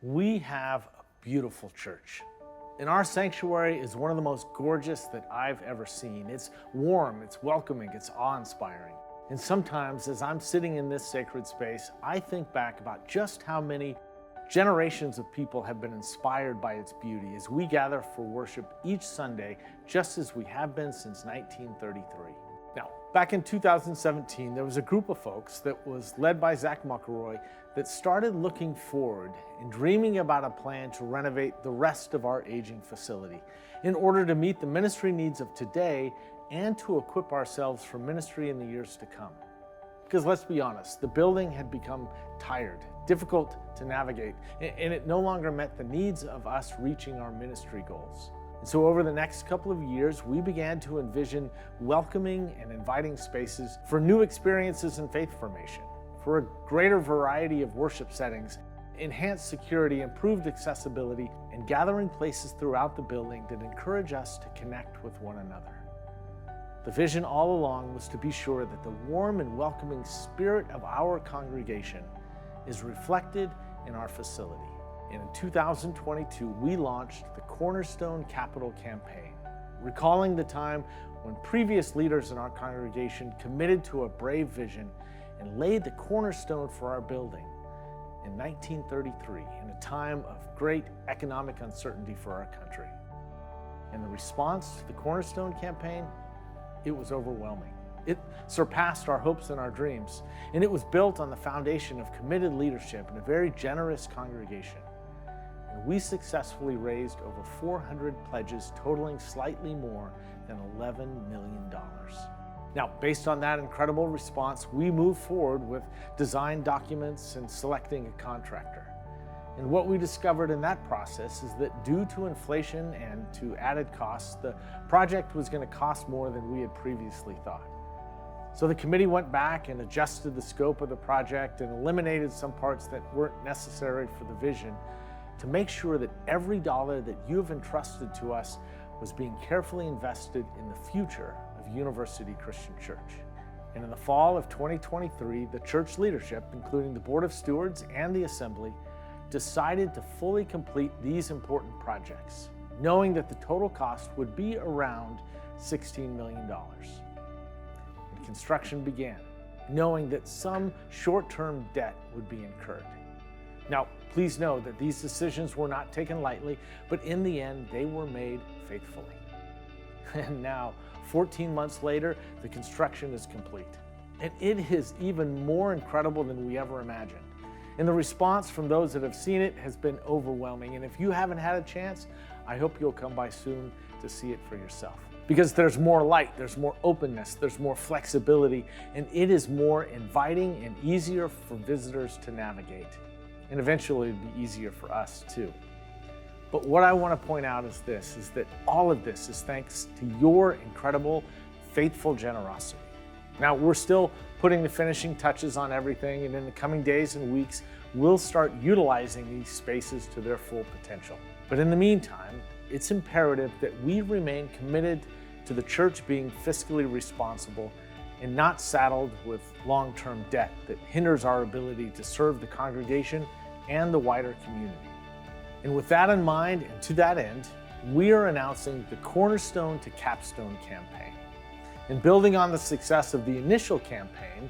We have a beautiful church. And our sanctuary is one of the most gorgeous that I've ever seen. It's warm, it's welcoming, it's awe-inspiring. And sometimes as I'm sitting in this sacred space, I think back about just how many generations of people have been inspired by its beauty as we gather for worship each Sunday, just as we have been since 1933. Now, back in 2017, there was a group of folks that was led by Zach McElroy that started looking forward and dreaming about a plan to renovate the rest of our aging facility in order to meet the ministry needs of today and to equip ourselves for ministry in the years to come. Because let's be honest, the building had become tired, difficult to navigate, and it no longer met the needs of us reaching our ministry goals. And so over the next couple of years, we began to envision welcoming and inviting spaces for new experiences in faith formation, for a greater variety of worship settings, enhanced security, improved accessibility, and gathering places throughout the building that encourage us to connect with one another. The vision all along was to be sure that the warm and welcoming spirit of our congregation is reflected in our facility. And in 2022, we launched the Cornerstone Campaign, recalling the time when previous leaders in our congregation committed to a brave vision and laid the cornerstone for our building in 1933, in a time of great economic uncertainty for our country. And the response to the Cornerstone Campaign, it was overwhelming. It surpassed our hopes and our dreams, and it was built on the foundation of committed leadership and a very generous congregation. And we successfully raised over 400 pledges totaling slightly more than $11 million. Now, based on that incredible response, we moved forward with design documents and selecting a contractor. And what we discovered in that process is that due to inflation and to added costs, the project was going to cost more than we had previously thought. So the committee went back and adjusted the scope of the project and eliminated some parts that weren't necessary for the vision to make sure that every dollar that you have entrusted to us was being carefully invested in the future of University Christian Church. And in the fall of 2023, the church leadership, including the Board of Stewards and the Assembly, decided to fully complete these important projects, knowing that the total cost would be around $16 million. And construction began, knowing that some short-term debt would be incurred. Now, please know that these decisions were not taken lightly, but in the end, they were made faithfully. And now, 14 months later, the construction is complete. And it is even more incredible than we ever imagined. And the response from those that have seen it has been overwhelming. And if you haven't had a chance, I hope you'll come by soon to see it for yourself. Because there's more light, there's more openness, there's more flexibility, and it is more inviting and easier for visitors to navigate. And eventually it'll be easier for us too. But what I want to point out is this, is that all of this is thanks to your incredible, faithful generosity. Now, we're still putting the finishing touches on everything, and in the coming days and weeks, we'll start utilizing these spaces to their full potential. But in the meantime, it's imperative that we remain committed to the church being fiscally responsible and not saddled with long-term debt that hinders our ability to serve the congregation and the wider community. And with that in mind, and to that end, we are announcing the Cornerstone to Capstone campaign. And building on the success of the initial campaign,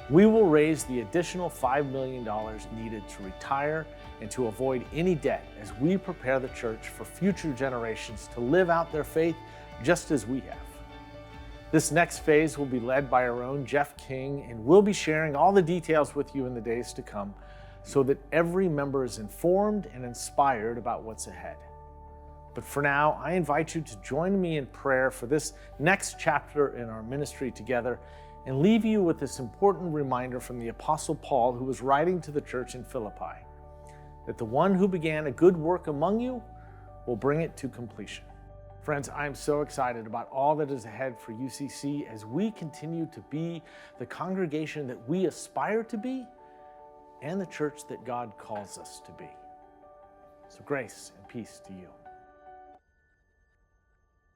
we will raise the additional $5 million needed to retire and to avoid any debt as we prepare the church for future generations to live out their faith just as we have. This next phase will be led by our own Jeff King, and we'll be sharing all the details with you in the days to come so that every member is informed and inspired about what's ahead. But for now, I invite you to join me in prayer for this next chapter in our ministry together and leave you with this important reminder from the Apostle Paul, who was writing to the church in Philippi, that the one who began a good work among you will bring it to completion. Friends, I'm so excited about all that is ahead for UCC as we continue to be the congregation that we aspire to be and the church that God calls us to be. So grace and peace to you.